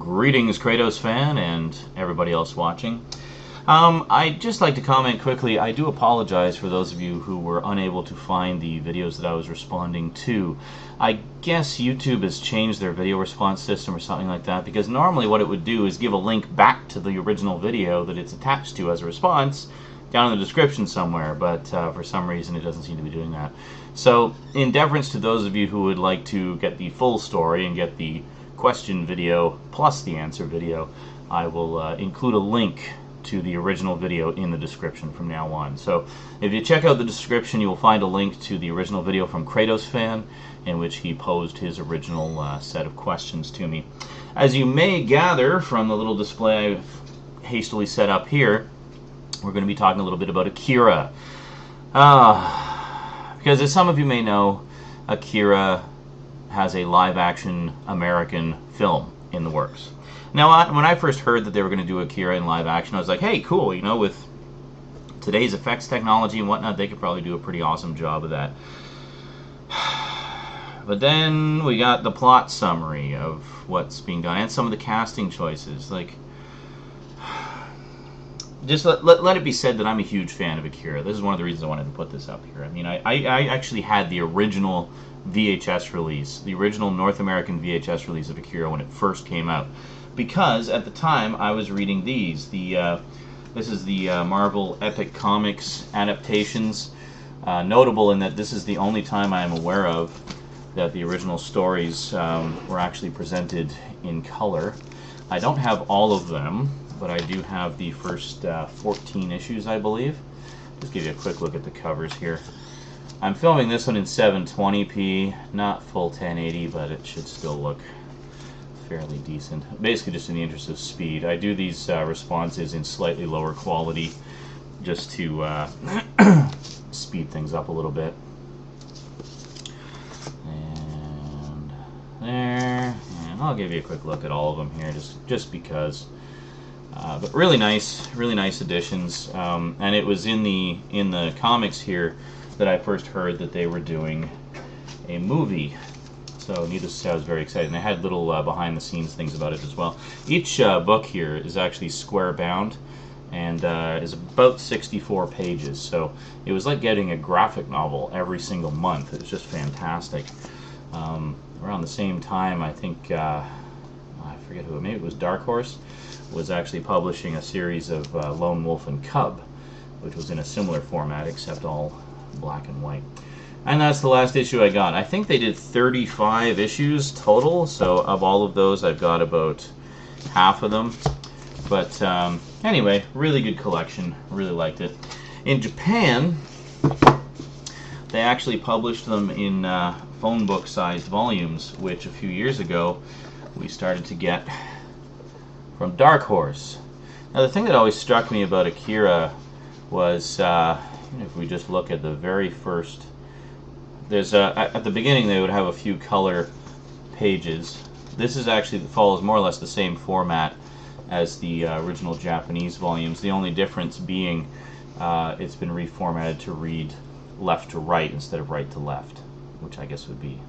Greetings, Kratos fan, and everybody else watching. I'd just like to comment quickly. I do apologize for those of you who were unable to find the videos that I was responding to. I guess YouTube has changed their video response system or something like that, because normally what it would do is give a link back to the original video that it's attached to as a response down in the description somewhere, but for some reason it doesn't seem to be doing that. So, in deference to those of you who would like to get the full story and get the question video plus the answer video, I will include a link to the original video in the description from now on. So if you check out the description, you will find a link to the original video from Kratos Fan, in which he posed his original set of questions to me. As you may gather from the little display I've hastily set up here, we're going to be talking a little bit about Akira. Because as some of you may know, Akira has a live-action American film in the works. Now, when I first heard that they were going to do Akira in live action, I was like, hey, cool, you know, with today's effects technology and whatnot, they could probably do a pretty awesome job of that. But then we got the plot summary of what's being done and some of the casting choices. Like, just let it be said that I'm a huge fan of Akira. This is one of the reasons I wanted to put this up here. I mean, I actually had the original VHS release, the original North American VHS release of Akira when it first came out. Because at the time I was reading these. This is the Marvel Epic Comics adaptations. Notable in that this is the only time I am aware of that the original stories were actually presented in color. I don't have all of them, but I do have the first 14 issues, I believe. Just give you a quick look at the covers here. I'm filming this one in 720p, not full 1080, but it should still look fairly decent. Basically just in the interest of speed. I do these responses in slightly lower quality just to speed things up a little bit. And there, and I'll give you a quick look at all of them here just because. But really nice additions. And it was in the comics here that I first heard that they were doing a movie. So needless to say, I was very excited. And I had little behind-the-scenes things about it as well. Each book here is actually square-bound and is about 64 pages. So it was like getting a graphic novel every single month. It was just fantastic. Around the same time, I think, I forget who, maybe it was Dark Horse, was actually publishing a series of Lone Wolf and Cub, which was in a similar format, except all black and white. And that's the last issue I got. I think they did 35 issues total, so of all of those I've got about half of them. But anyway, really good collection. Really liked it. In Japan, they actually published them in phone book sized volumes, which a few years ago we started to get from Dark Horse. Now the thing that always struck me about Akira was, if we just look at the very first, there's at the beginning they would have a few color pages. This is actually follows more or less the same format as the original Japanese volumes. The only difference being it's been reformatted to read left to right instead of right to left, which I guess would be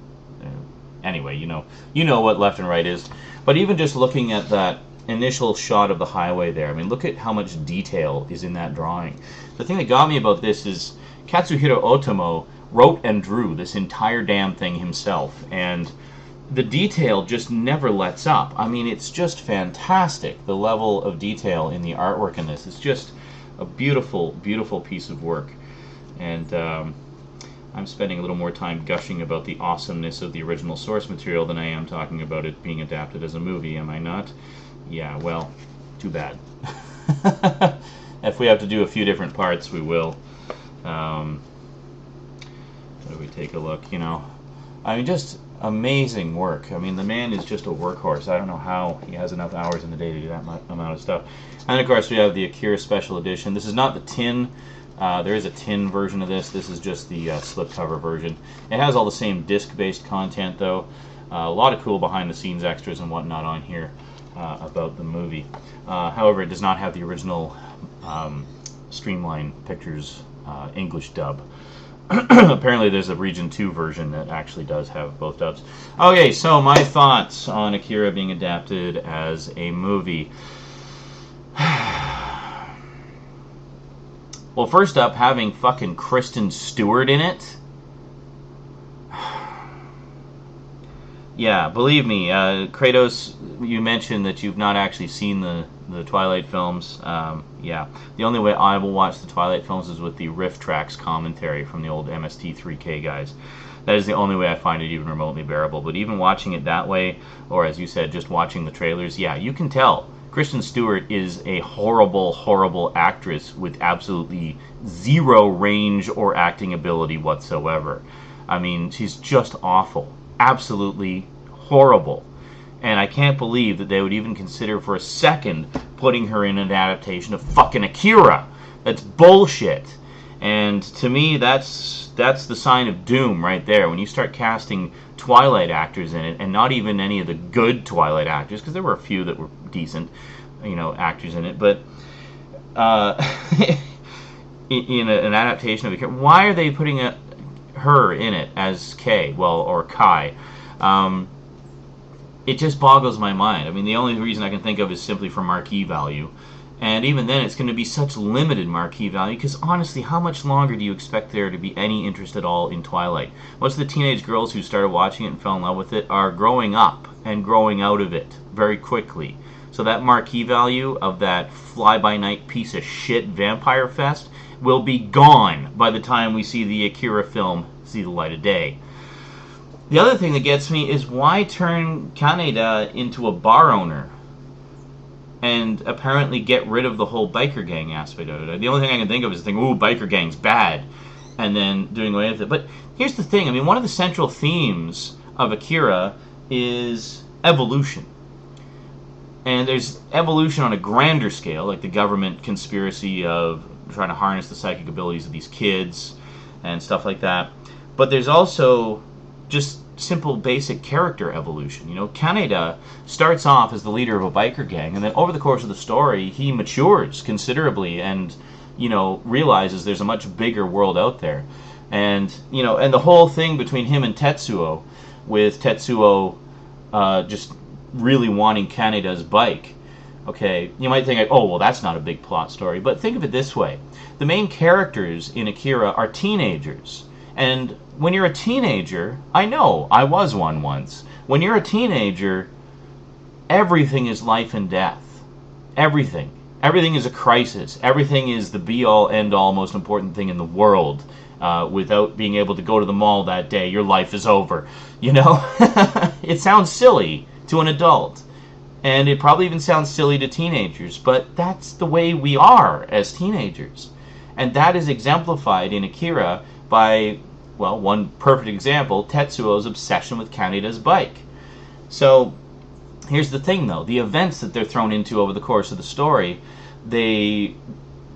anyway. You know what left and right is. But even just looking at that initial shot of the highway there, I mean, look at how much detail is in that drawing. The thing that got me about this is Katsuhiro Otomo wrote and drew this entire damn thing himself, and the detail just never lets up. I mean, it's just fantastic, the level of detail in the artwork in this. It's just a beautiful, beautiful piece of work. And I'm spending a little more time gushing about the awesomeness of the original source material than I am talking about it being adapted as a movie, am I not? Yeah, well, too bad. If we have to do a few different parts, we will. If we take a look, you know, I mean, just amazing work. I mean, the man is just a workhorse. I don't know how he has enough hours in the day to do that amount of stuff. And of course, we have the Akira Special Edition. This is not the tin. There is a tin version of this. This is just the slipcover version. It has all the same disc-based content, though. A lot of cool behind-the-scenes extras and whatnot on here about the movie. However, it does not have the original Streamline Pictures English dub. Apparently there's a Region 2 version that actually does have both dubs. Okay, so my thoughts on Akira being adapted as a movie. Well, first up, having fucking Kristen Stewart in it. Yeah, believe me, Kratos, you mentioned that you've not actually seen the Twilight films. Yeah, the only way I will watch the Twilight films is with the riff tracks commentary from the old MST3K guys. That is the only way I find it even remotely bearable. But even watching it that way, or as you said, just watching the trailers, yeah, you can tell Kristen Stewart is a horrible, horrible actress with absolutely zero range or acting ability whatsoever. I mean, she's just awful. Absolutely horrible. And I can't believe that they would even consider for a second putting her in an adaptation of fucking Akira. That's bullshit. And to me, that's the sign of doom right there. When you start casting Twilight actors in it, and not even any of the good Twilight actors, because there were a few that were decent, actors in it, but in an adaptation of Akira, why are they putting her in it as Kay, or Kai? It just boggles my mind. I mean, the only reason I can think of is simply for marquee value. And even then, it's going to be such limited marquee value, because honestly, how much longer do you expect there to be any interest at all in Twilight? Most of the teenage girls who started watching it and fell in love with it are growing up and growing out of it very quickly. So that marquee value of that fly-by-night piece of shit Vampire Fest will be gone by the time we see the Akira film see the light of day. The other thing that gets me is, why turn Kaneda into a bar owner and apparently get rid of the whole biker gang aspect of it? The only thing I can think of is thinking, ooh, biker gang's bad, and then doing away with it. But here's the thing, I mean, one of the central themes of Akira is evolution. And there's evolution on a grander scale, like the government conspiracy of trying to harness the psychic abilities of these kids and stuff like that. But there's also just simple basic character evolution. Kaneda starts off as the leader of a biker gang, and then over the course of the story he matures considerably and realizes there's a much bigger world out there. And and the whole thing between him and Tetsuo, with Tetsuo just really wanting Kaneda's bike. Okay, you might think, oh, well, that's not a big plot story, but think of it this way. The main characters in Akira are teenagers. And when you're a teenager, I know, I was one once. When you're a teenager, everything is life and death. Everything. Everything is a crisis. Everything is the be-all, end-all, most important thing in the world. Without being able to go to the mall that day, your life is over. It sounds silly to an adult. And it probably even sounds silly to teenagers, but that's the way we are as teenagers. And that is exemplified in Akira by, well, one perfect example, Tetsuo's obsession with Kaneda's bike. So, here's the thing though, the events that they're thrown into over the course of the story, they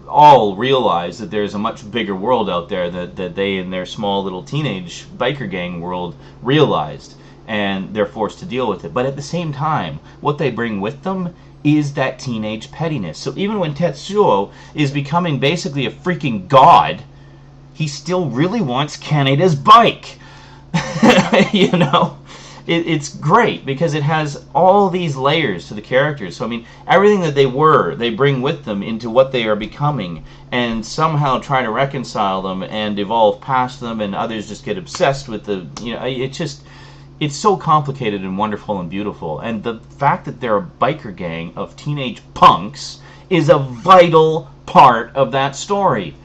all realize that there's a much bigger world out there that they in their small little teenage biker gang world realized, and they're forced to deal with it. But at the same time, what they bring with them is that teenage pettiness. So even when Tetsuo is becoming basically a freaking god, he still really wants Kaneda's bike. It's great because it has all these layers to the characters. So, I mean, everything that they were, they bring with them into what they are becoming, and somehow try to reconcile them and evolve past them, and others just get obsessed with the, it's so complicated and wonderful and beautiful. And the fact that they're a biker gang of teenage punks is a vital part of that story.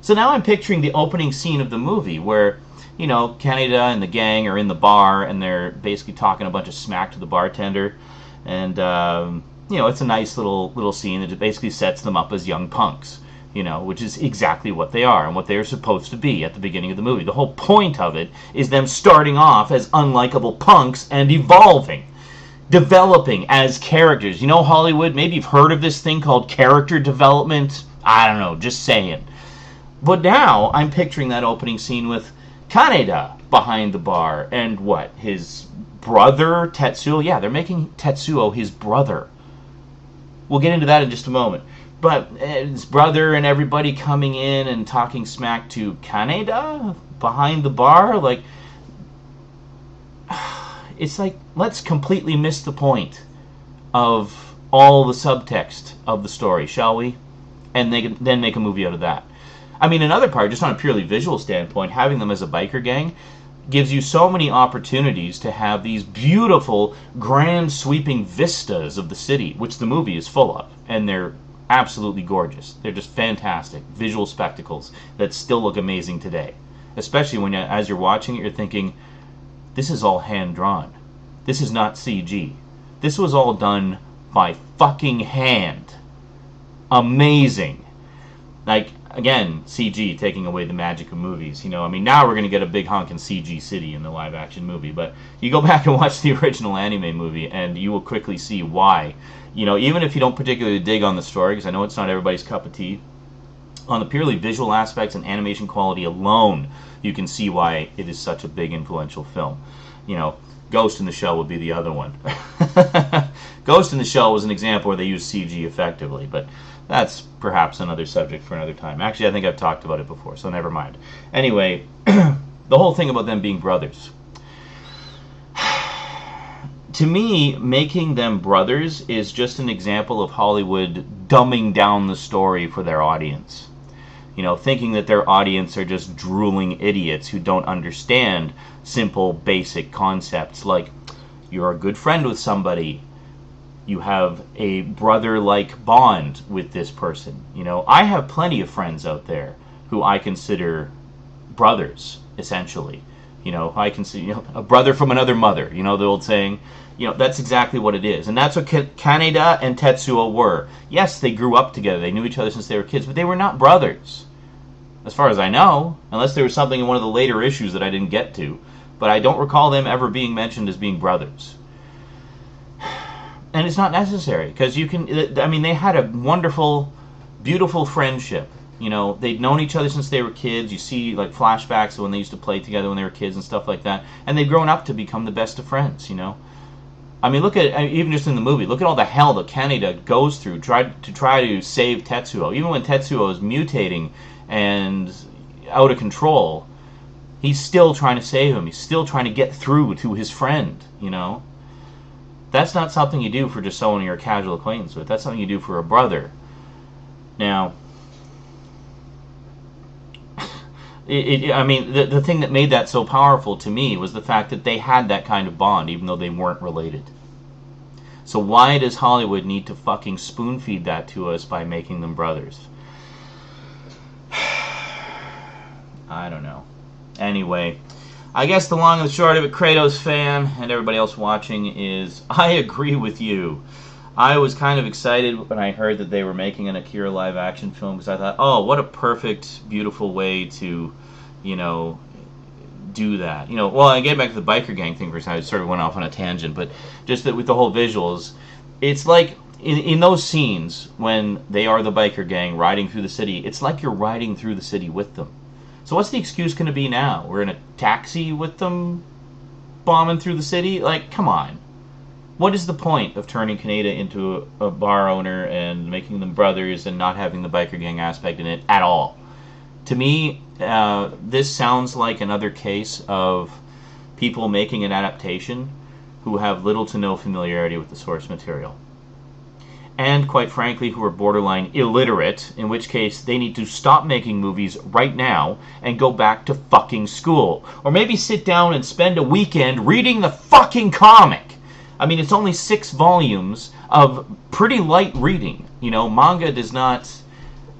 So now I'm picturing the opening scene of the movie where, Kaneda and the gang are in the bar and they're basically talking a bunch of smack to the bartender. And, it's a nice little scene that basically sets them up as young punks, which is exactly what they are and what they are supposed to be at the beginning of the movie. The whole point of it is them starting off as unlikable punks and evolving, developing as characters. Hollywood, maybe you've heard of this thing called character development. I don't know, just saying. But now I'm picturing that opening scene with Kaneda behind the bar and his brother Tetsuo. Yeah, they're making Tetsuo his brother. We'll get into that in just a moment. But his brother and everybody coming in and talking smack to Kaneda behind the bar, like, it's like, let's completely miss the point of all the subtext of the story, shall we? And then make a movie out of that. I mean, another part, just on a purely visual standpoint, having them as a biker gang gives you so many opportunities to have these beautiful, grand, sweeping vistas of the city, which the movie is full of. And they're absolutely gorgeous. They're just fantastic visual spectacles that still look amazing today. Especially when, as you're watching it, you're thinking, this is all hand-drawn. This is not CG. This was all done by fucking hand. Amazing. Like, again, CG taking away the magic of movies. You know, I mean, now we're going to get a big honkin' CG city in the live-action movie, but you go back and watch the original anime movie, and you will quickly see why. You know, even if you don't particularly dig on the story, because I know it's not everybody's cup of tea, on the purely visual aspects and animation quality alone, you can see why it is such a big, influential film. You know, Ghost in the Shell would be the other one. Ghost in the Shell was an example where they used CG effectively, but that's perhaps another subject for another time. Actually, I think I've talked about it before, so never mind. Anyway, the whole thing about them being brothers. To me, making them brothers is just an example of Hollywood dumbing down the story for their audience. You know, thinking that their audience are just drooling idiots who don't understand simple, basic concepts like you're a good friend with somebody. You have a brother-like bond with this person. You know, I have plenty of friends out there who I consider brothers, essentially. You know, I consider, you know, a brother from another mother. You know, the old saying. You know, that's exactly what it is. And that's what Kaneda and Tetsuo were. Yes, they grew up together. They knew each other since they were kids, but they were not brothers. As far as I know, unless there was something in one of the later issues that I didn't get to. But I don't recall them ever being mentioned as being brothers. And it's not necessary, because you can, I mean, they had a wonderful, beautiful friendship. You know, they'd known each other since they were kids. You see, like, flashbacks of when they used to play together when they were kids and stuff like that. And they'd grown up to become the best of friends, you know. I mean, look at, even just in the movie, look at all the hell that Kaneda goes through to try to save Tetsuo. Even when Tetsuo is mutating and out of control, he's still trying to save him. He's still trying to get through to his friend, you know. That's not something you do for just someone you're a casual acquaintance with. That's something you do for a brother. Now, I mean, the thing that made that so powerful to me was the fact that they had that kind of bond, even though they weren't related. So why does Hollywood need to fucking spoon-feed that to us by making them brothers? I don't know. Anyway, I guess the long and the short of it, Kratos fan and everybody else watching, is I agree with you. I was kind of excited when I heard that they were making an Akira live-action film, because I thought, oh, what a perfect, beautiful way to, you know, do that. You know, well, I get back to the biker gang thing for a second. I sort of went off on a tangent, but just that with the whole visuals, it's like, in those scenes, when they are the biker gang riding through the city, it's like you're riding through the city with them. So what's the excuse going to be now? We're in a taxi with them bombing through the city? Like, come on. What is the point of turning Kaneda into a bar owner and making them brothers and not having the biker gang aspect in it at all? To me, this sounds like another case of people making an adaptation who have little to no familiarity with the source material. And, quite frankly, who are borderline illiterate, in which case they need to stop making movies right now and go back to fucking school. Or maybe sit down and spend a weekend reading the fucking comic. I mean, it's only 6 volumes of pretty light reading. You know, manga does not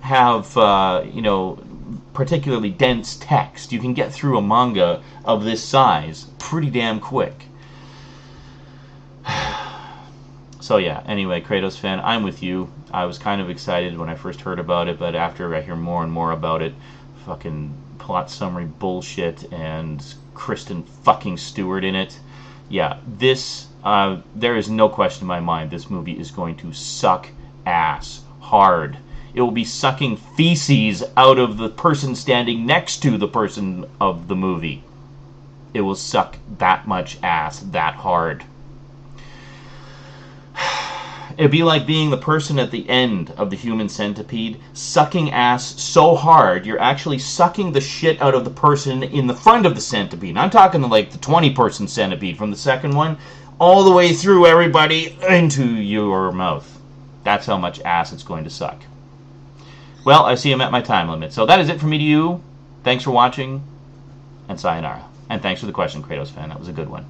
have, you know, particularly dense text. You can get through a manga of this size pretty damn quick. So yeah, anyway, Kratos fan, I'm with you. I was kind of excited when I first heard about it, but after I hear more and more about it, fucking plot summary bullshit and Kristen fucking Stewart in it, yeah, this, there is no question in my mind this movie is going to suck ass hard. It will be sucking feces out of the person standing next to the person of the movie. It will suck that much ass that hard. It'd be like being the person at the end of the human centipede, sucking ass so hard, you're actually sucking the shit out of the person in the front of the centipede. I'm talking like the 20-person centipede from the second one, all the way through everybody into your mouth. That's how much ass it's going to suck. Well, I see I'm at my time limit. So that is it for me to you. Thanks for watching, and sayonara. And thanks for the question, Kratos fan. That was a good one.